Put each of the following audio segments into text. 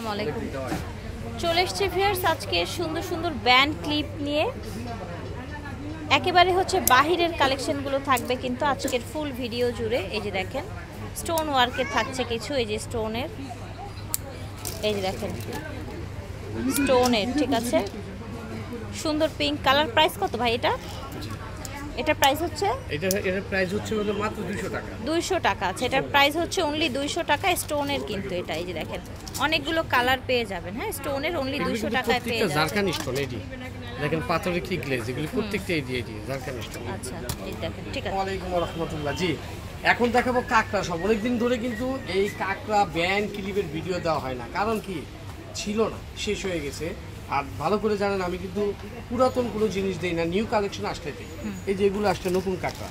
আসসালামু আলাইকুম। চলে এসেছি ভিউয়ার্স আজকে সুন্দর সুন্দর ব্যান্ড ক্লিপ নিয়ে। একেবারে হচ্ছে বাহিরের কালেকশনগুলো থাকবে কিন্তু আজকের ফুল ভিডিও জুড়ে। এই যে দেখেন স্টোন ওয়ার্কের থাকছে কিছু, এই যে স্টোনের, এই যে দেখেন স্টোনের, ঠিক আছে সুন্দর পিঙ্ক কালার। প্রাইস কত ভাই এটা? এটার প্রাইস হচ্ছে এটার প্রাইস হচ্ছে মাত্র 200 টাকা। 200 টাকা আছে, এটার প্রাইস হচ্ছে অনলি 200 টাকা। স্টোনের কিন্তু এটা, এই যে দেখেন অনেকগুলো কালার পেয়ে যাবেন। হ্যাঁ, স্টোনের অনলি 200 টাকায় পেয়ে যাবেন। জারকান স্টোন এডি দেখেন, পাথরের কি গ্লেজ, এগুলো প্রত্যেকটা এডি জারকান স্টোন। আচ্ছা এই দেখেন, ঠিক আছে। ওয়ালাইকুম ওয়া রাহমাতুল্লাহ। জি, এখন দেখাবো কাকড়া সব। অনেকদিন ধরে কিন্তু এই কাকড়া ব্যান্ড ক্লিপের ভিডিও দেওয়া হয় না, কারণ কি ছিল না, শেষ হয়ে গেছে। আর ভালো করে জানেন আমি কিন্তু পুরাতন কোনো জিনিস দেই না, নিউ কালেকশন আসলে দেই। এই যে এগুলো আসছে নতুন কাকড়া,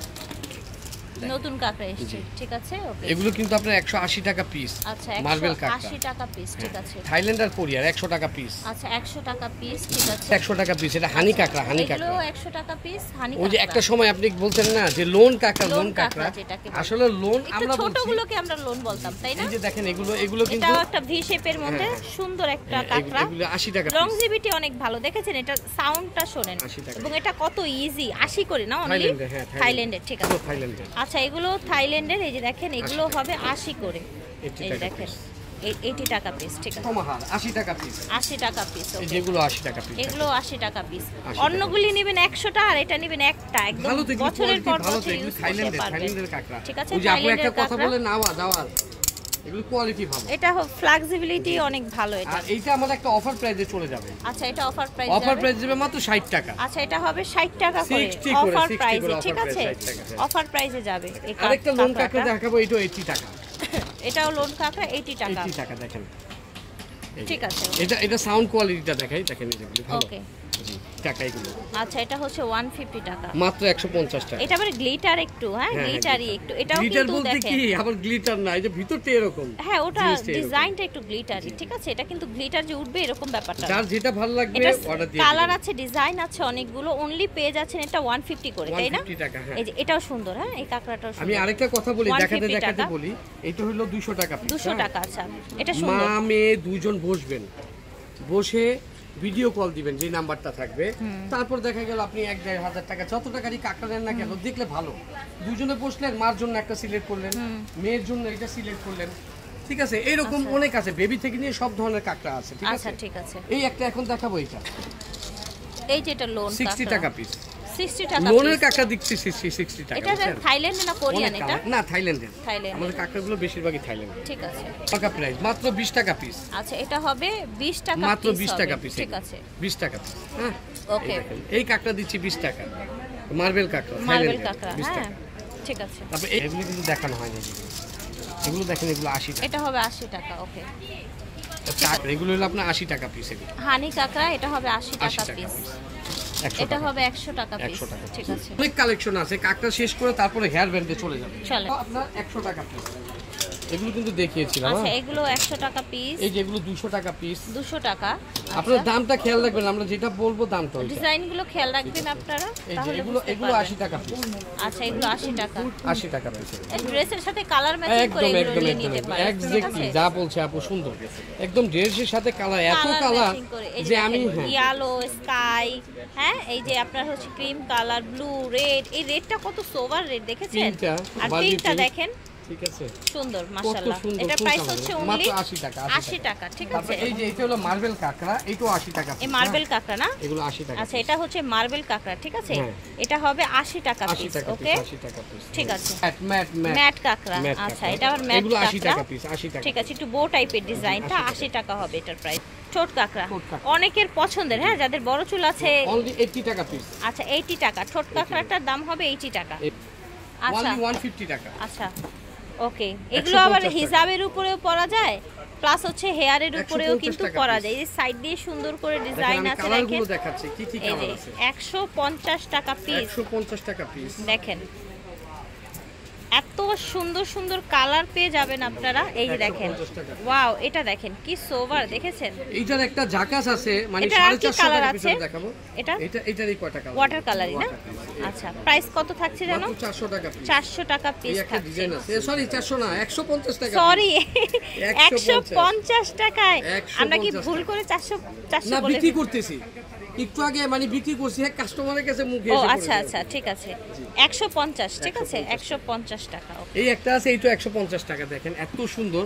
নতুন কাকড়া এসেছে, ঠিক আছে ওকে। এগুলো কিন্তু আপনার 180 টাকা পিস। আচ্ছা, মার্বেল কাকড়া 180 টাকা পিস, ঠিক আছে। থাইল্যান্ড আর কোরিয়ার 100 টাকা পিস। আচ্ছা 100 টাকা পিস, ঠিক আছে। 100 টাকা পিস। এটা হানি কাকড়া, হানি কাকড়া। এগুলো 100 টাকা পিস হানি কাকড়া। ওই যে একটা সময় আপনি বলতেন না যে লোন কাকড়া, লোন কাকড়া, আসলে লোন আমরা বলছি, ছোটগুলোকে আমরা লোন বলতাম, তাই না? এই যে দেখেন এগুলো কিন্তু এটা একটা ভি শেপের মধ্যে সুন্দর একটা কাকড়া। এগুলো 80 টাকা। লংজিভিটি অনেক ভালো, দেখেছেন এটা সাউন্ডটা শুনেন, এবং এটা কত ইজি। 80 করে না অনলি থাইল্যান্ডের, ঠিক আছে থাইল্যান্ডের। আচ্ছা এগুলো থাইল্যান্ডের, এই যে দেখেন এগুলো হবে 80 করে। এই যে দেখেন 80 টাকা পিস, ঠিক আছে। সমাহার 80 টাকা পিস, 80 টাকা পিস। এই যেগুলো 80 টাকা পিস, এগুলো 80 টাকা পিস। অন্যগুলি নেবেন 100 টাকা, আর এটা নেবেন একটা, একদম বছরের পর বছর ইউজ করতে পারবেন। থাইল্যান্ডের কাকড়া, ঠিক আছে। ওই যে আপনি একটা কথা বলেন আওয়াজ এগুলো কোয়ালিটি ভালো। এটা ফ্লেক্সিবিলিটি অনেক ভালো এটা। আর এইটা আমাদের একটা অফার প্রাইসে চলে যাবে। আচ্ছা এটা অফার প্রাইস যাবে মাত্র 60 টাকা। আচ্ছা এটা হবে 60 টাকা করে অফার প্রাইসে, ঠিক আছে অফার প্রাইসে যাবে। আরেকটা লোন কাকড়া দেখাবো, এটা 80 টাকা। এটাও লোন কাকড়া 80 টাকা। 80 টাকা দেখেন, ঠিক আছে। এটা সাউন্ড কোয়ালিটিটা দেখাই, দেখেন এগুলো ভালো। ওকে জি টাকা এগুলো। আচ্ছা এটা হচ্ছে 150 টাকা, মাত্র 150 টাকা। এটা আবার গ্লিটার একটু, হ্যাঁ গ্লিটারই একটু। এটাও কিন্তু দেখেন কি আবার গ্লিটার না, এই যে ভিতরটা এরকম। হ্যাঁ ওটা ডিজাইনটা একটু গ্লিটারই, ঠিক আছে। এটা কিন্তু গ্লিটার যে উঠবে এরকম ব্যাপারটা। যার যেটা ভালো লাগবে অর্ডার দিয়ে। কালার আছে, ডিজাইন আছে অনেকগুলো, অনলি পেয়ে যাচ্ছেন এটা 150 করে, তাই না? 150 টাকা। হ্যাঁ এই যে এটাও সুন্দর, হ্যাঁ এই কাকড়াটাও সুন্দর। আমি আরেকটা কথা বলি, দেখাতে বলি, এটা হলো 200 টাকা পিস। 200 টাকা। আচ্ছা এটা সুন্দর। মা মেয়ে দুইজন বসবেন, বসে ভিডিও কল দিবেন যে নাম্বারটা থাকবে, তারপর দেখা গেল আপনি 1-1.5 টাকা যত টাকারই কাকড়া নেন না কেন, দেখলে ভালো। দুজনে বসলেন, মার জন্য একটা সিলেক্ট করলেন, মেয়ের জন্য এটা সিলেক্ট করলেন, ঠিক আছে। এরকম অনেক আছে, বেবি থেকে নিয়ে সব ধরনের কাকড়া আছে, ঠিক আছে। আচ্ছা ঠিক আছে। এই একটা এখন দেখাবো, এটা এই যেটা লোন 60 টাকা পিস। 60 টাকা লোনের কাকড়া দিচ্ছি 60 টাকা। এটা থাইল্যান্ড না কোরিয়ান? এটা না থাইল্যান্ডের। থাইল্যান্ড। আমাদের কাকড়াগুলো বেশিরভাগই থাইল্যান্ড। ঠিক আছে। টাকা প্রাইস মাত্র 20 টাকা পিস। আচ্ছা এটা হবে 20 টাকা পিস, মাত্র 20 টাকা পিস। ঠিক আছে 20 টাকা পিস। হ্যাঁ ওকে। এই কাকড়া দিচ্ছি 20 টাকা, মার্বেল কাকড়া, মার্বেল কাকড়া, হ্যাঁ ঠিক আছে। তারপর এগুলো কিন্তু দেখানো হয় না, এগুলো দেখেন, এগুলো 80 টাকা। এটা হবে 80 টাকা, ওকে। কাকড়া এগুলো হলো আপনার 80 টাকা পিস। এগুলো হানি কাকড়া, এটা হবে 80 টাকা পিস। এটা হবে 100 টাকা পিস, ঠিক আছে। অনেক কালেকশন আছে, কাকড়া শেষ করে তারপরে হেয়ার ব্যান্ডে চলে যাবে। চলে আপনার 100 টাকা পিস, এগুলো কিন্তু দেখিয়েছিলাম। আচ্ছা এগুলো 100 টাকা পিস। এই যে এগুলো 200 টাকা পিস। 200 টাকা। আপনারা দামটা খেয়াল রাখবেন, আমরা যেটা বলবো দামটা ওইটা। ডিজাইনগুলো খেয়াল রাখবেন আপনারা, এই যে তাহলে এগুলো 80 টাকা পিস। আচ্ছা এগুলো 80 টাকা। 80 টাকা পিস। এই ড্রেসের সাথে কালার ম্যাচিং করে এগুলো নিতে পারেন। এক্স্যাক্টলি যা বলছে আপু, সুন্দর একদম ড্রেসের সাথে কালার, এত কালার যে আমি ইয়েলো, স্কাই, হ্যাঁ এই যে আপনার হচ্ছে ক্রিম কালার, ব্লু, রেড। এই রেডটা কত সোভার রেড, দেখেছেন? আর পিঙ্কটা দেখেন, ঠিক আছে সুন্দর মাশাআল্লাহ। এটা প্রাইস হচ্ছে অনলি 80 টাকা। 80 টাকা, ঠিক আছে। এই যে এটা হলো মার্বেল কাকড়া, এটাও 80 টাকা। এই মার্বেল কাকড়া না, এগুলো 80 টাকা। আচ্ছা এটা হচ্ছে মার্বেল কাকড়া, ঠিক আছে। এটা হবে 80 টাকা পিস, ওকে 80 টাকা পিস, ঠিক আছে। ম্যাট কাকড়া, আচ্ছা এটা আবার ম্যাট এগুলো 80 কাকড়া, টাকা পিস। 80 টাকা, ঠিক আছে। একটু বো টাইপের ডিজাইনটা 80 টাকা হবে এটার প্রাইস। ছোট কাকড়া অনেকের পছন্দের, হ্যাঁ যাদের বড় চুল আছে, অনলি 80 টাকা পিস। আচ্ছা 80 টাকা। ছোট কাকড়াটার দাম হবে 80 টাকা, আচ্ছা 150 টাকা। আচ্ছা ওকে। এগুলো আবার হিজাবের উপরেও পরা যায়, প্লাস হচ্ছে হেয়ারের উপরেও কিন্তু পরা যায়। এই সাইড দিয়ে সুন্দর করে ডিজাইন আছে, দেখেন দেখাচ্ছে কি কি কালার আছে। 150 টাকা পিস, 150 টাকা পিস। দেখেন এত সুন্দর সুন্দর কালার পেয়ে যাবেন আপনারা। এই যে দেখেন, 150 টাকা। ওয়াও, এটা দেখেন কি সোভার, দেখেছেন? এইটার একটা ঝাকাস আছে, মানে এটা আর কি 450 কালার টাকা আছে? পিছনে দেখাবো। এটারই কয়টা কালার? ওয়াটার কালারই না? আচ্ছা, প্রাইস কত থাকছে জানো? 400 টাকা পিস। 400 টাকা এই পিস একটা থাকছে। ডিজাইন আছে, সরি 400 না, 150 টাকা। সরি, 150 150 টাকায়। 150 আমরা কি ভুল করে 400 না, বলে? বিক্রি করতেছি একটু আগে, মানে বিক্রি করছি, এক কাস্টমারের কাছে মুখে ও এসে আচ্ছা পড়েছে। আচ্ছা, ঠিক আছে। 150, ঠিক আছে, 150 টাকা। ওকে, এই একটা আছে, এইটা 150 টাকা। দেখেন এত সুন্দর,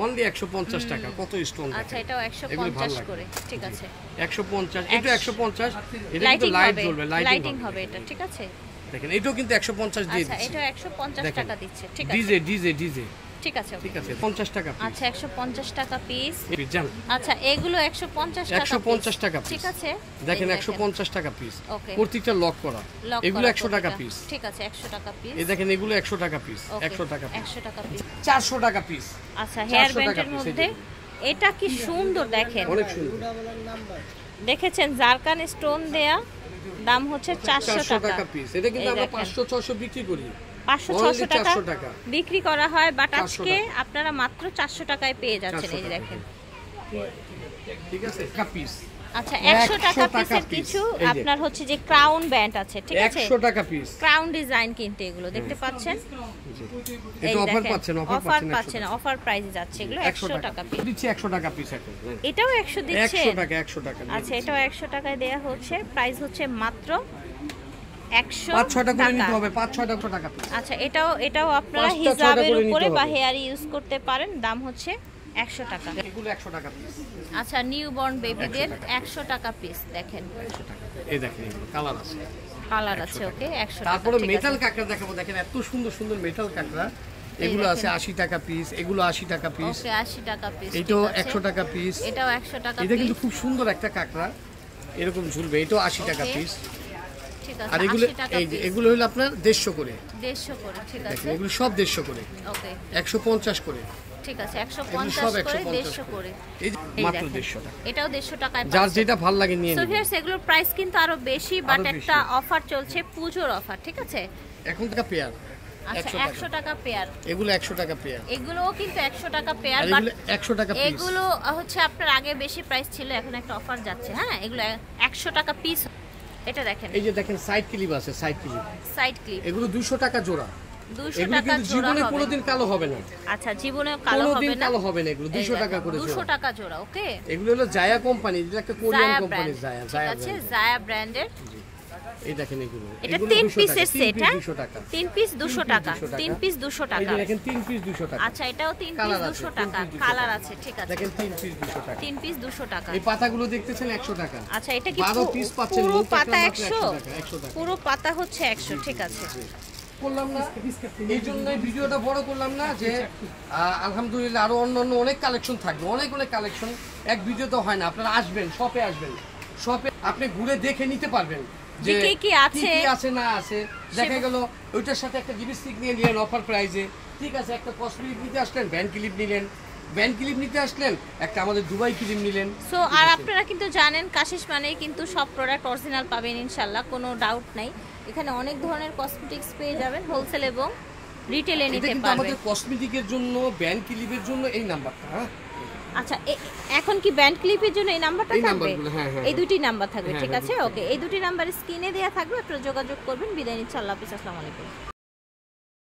অনলি 150 টাকা। কত স্টোন আচ্ছা, দেখেন। এটাও এগুলো ভালো 150 লাগে। করে, ঠিক আছে। 150, এটা 150। এটা কিন্তু লাইটিং লাইট হবে, জ্বলবে, লাইটিং হবে এটা, ঠিক আছে। দেখেন এটাও কিন্তু 150 দিয়ে আচ্ছা, দিচ্ছি। এটাও 150 দেখেন। টাকা দিচ্ছে, ঠিক আছে। ডিজে ডিজে ডিজে, ঠিক আছে, ঠিক আছে, 50 টাকা পিস। আচ্ছা 150 টাকা পিস। জান, আচ্ছা, এগুলো 150 টাকা 150 টাকা পিস, পিস। ঠিক আছে। দেখেন 150 টাকা পিস, ওকে, প্রত্যেকটা লক করা। লক এগুলো করা 100 টাকা প্রতিটা। পিস। ঠিক আছে, 100 টাকা পিস। এই দেখেন এগুলো 100 টাকা পিস, ওকে, 100 টাকা পিস, 100 টাকা পিস। 400 টাকা পিস। আচ্ছা, হেয়ার 400 টাকা ব্যান্ডের piece, এই মধ্যে এটা কি সুন্দর দেখেন, অনেক সুন্দর। দেখেছেন? জারকান স্টোন দেয়া, দাম হচ্ছে 400 400 টাকা টাকা পিস। এটা কিন্তু এই আমরা দেখেন। 500-600 বিক্রি করি। 500-600 টাকা 400 টাকা বিক্রি করা হয়, বাট 400 আজকে আপনারা মাত্র 400 টাকায় পেয়ে যাচ্ছেন। 400 এই যে টাকা। দেখেন। ঠিক আছে, টাকা পিস। আচ্ছা, 100 টাকা 100 টাকা পিসের piece, কিছু এই যে। আপনার হচ্ছে যে ক্রাউন ব্যান্ড আছে, ঠিক আছে। 100 টাকা পিস। ক্রাউন ডিজাইন কিন্তু এগুলো দেখতে পাচ্ছেন। এই এটা অফার দেখেন, পাচ্ছেন, অফার পাচ্ছেন পাচ্ছেন, অফার প্রাইসে যাচ্ছে এগুলো 100 টাকা পিস। দিচ্ছি 100 টাকা পিস এখন। এটাও 100 দিচ্ছে। 100 টাকা, 100 টাকা। আচ্ছা, এটাও 100 টাকায় দেয়া হচ্ছে, প্রাইস হচ্ছে মাত্র 100 5-6টা করে নিতে টাকা। হবে, 5-6টা টাকা পিস। আচ্ছা, এটাও আপনারা 5টা 6টা হিজাবের করে উপরে নিতে বা হবে। হেয়ার ইউজ করতে পারেন, দাম হচ্ছে 100 টাকা। এগুলো 100 টাকা পিস। আচ্ছা, নিউবর্ন বেবিদের 100 100 টাকা পিস, দেখেন 100 টাকা। এই দেখেন এগুলো কালার আছে। কালার আছে, ওকে, 100 টাকা। তারপরে ঠিক মেটাল আছে। কাঁকড়া দেখাবো, দেখেন এত সুন্দর সুন্দর মেটাল কাঁকড়া। এগুলো আছে 80 টাকা পিস, এগুলো 80 টাকা পিস। ওকে, 80 টাকা পিস। এটাও ঠিক আছে। 100 টাকা পিস। এটাও 100 টাকা এটা কিন্তু পিস। খুব সুন্দর একটা কাঁকড়া, এরকম ঝুলবে। এটাও 80 টাকা ওকে, পিস। ঠিক আছে, আর এগুলো 80 টাকা এই যে পিস। এগুলো হলো আপনার 150 করে। 150 করে, ঠিক দেখেন আছে। এগুলো সব 150 করে। ওকে, 150 করে। ঠিক আছে, এগুলো 150 সব করে, 150 150 করে। এই যে এই মাত্র দেখেন, 150 টাকা। এটাও 150 টাকায় যার পাচ্ছেন। যেটা ভালো লাগে নিয়ে সো নিন। ভিউয়ার্স, এগুলোর প্রাইস কিন্তু আরো বেশি, বাট আরো একটা বেশি। অফার চলছে, পুজোর অফার, ঠিক আছে। এখন টাকা পেয়ার। আচ্ছা, 100 টাকা পেয়ার। এগুলো 100 টাকা পেয়ার। এগুলোও কিন্তু 100 টাকা পেয়ার, আর বাট এগুলো 100 টাকা পিস। এগুলো হচ্ছে আপনার আগে বেশি প্রাইস ছিল, এখন একটা অফার যাচ্ছে। হ্যাঁ, এগুলো 100 টাকা পিস। এটা দেখেন, এই যে দেখেন সাইড ক্লিপ আছে, সাইড ক্লিপ। সাইড ক্লিপ এগুলো 200 টাকা জোড়া। 200 এগুলো টাকা কিন্তু জোড়া জীবনে হবে। কোনোদিন কালো হবে না। আচ্ছা, জীবনেও কালো কোনোদিন হবে না। কালো হবে না, এগুলো 200 টাকা করে 200 জোড়া। টাকা জোড়া, ওকে। এগুলো হলো জায়া কোম্পানি, যেটা একটা কোরিয়ান জায়া কোম্পানি। ব্র্যান্ড, জায়া, ঠিক জায়া আছে, brand। জায়া ব্র্যান্ডের। এই দেখেন এগুলো। এটা এগুলো 3 200 পিসের টাকা, সেট, 3 হ্যাঁ, পিস 200 টাকা। 3 পিস 200 টাকা, 200 টাকা। 3 পিস 200 এই টাকা। যে দেখেন 3 পিস 200 টাকা। আচ্ছা, এটাও 3 পিস কালার আছে, 200 3 টাকা, পিস 200 কালার টাকা। আছে, ঠিক আছে। দেখেন 3 পিস 200 টাকা। 3 পিস 200 টাকা। এই পাতাগুলো দেখতেছেন 100 টাকা। আচ্ছা, এটা কি 12 পিস পাচ্ছেন, পুরো মূল পাতা কাঁকড়া মাত্র 100? 100 টাকা। পুরো পাতা হচ্ছে 100, ঠিক আছে। করলাম না, এই জন্যই ভিডিওটা বড় করলাম না, যে আলহামদুলিল্লাহ আরো অন্যান্য অনেক কালেকশন থাকবে, অনেক অনেক কালেকশন এক ভিডিও তো হয় না। আপনারা আসবেন, শপে আসবেন, শপে আপনি ঘুরে দেখে নিতে পারবেন যে কি আছে, কি আছে না আছে। দেখা গেল ওইটার সাথে একটা লিপস্টিক নিয়ে নিলেন অফার প্রাইজে, ঠিক আছে। একটা কসমেটিক নিতে আসলেন, ব্যান্ড ক্লিপ নিলেন, ব্যান্ড ক্লিপ নিতে আসলেন, একটা আমাদের দুবাই ক্লিপ নিলেন। সো আর আপনারা কিন্তু জানেন কাশিস মানেই কিন্তু সব প্রোডাক্ট অরিজিনাল পাবেন ইনশাআল্লাহ, কোনো ডাউট নাই। এখানে অনেক ধরনের কসমেটিক্স পেয়ে যাবেন, হোলসেল এবং রিটেলে এটা নিতে কিন্তু পারবেন। আমাদের কসমেটিকের জন্য, ব্যান্ড ক্লিপের জন্য এই নাম্বারটা। হ্যাঁ, আচ্ছা, এখন কি ব্যান্ড ক্লিপের জন্য এই নাম্বারটা এই থাকবে? নাম্বারগুলো, হ্যাঁ, হ্যাঁ, এই দুটি নাম্বার থাকবে, হ্যাঁ, ঠিক হ্যাঁ, আছে, ওকে। এই দুটি নাম্বার স্ক্রিনে দেওয়া থাকবে, আপনারা যোগাযোগ করবেন। বিদায় নিচ্ছি, আল্লাহ হাফেজ, আসসালামু আলাইকুম।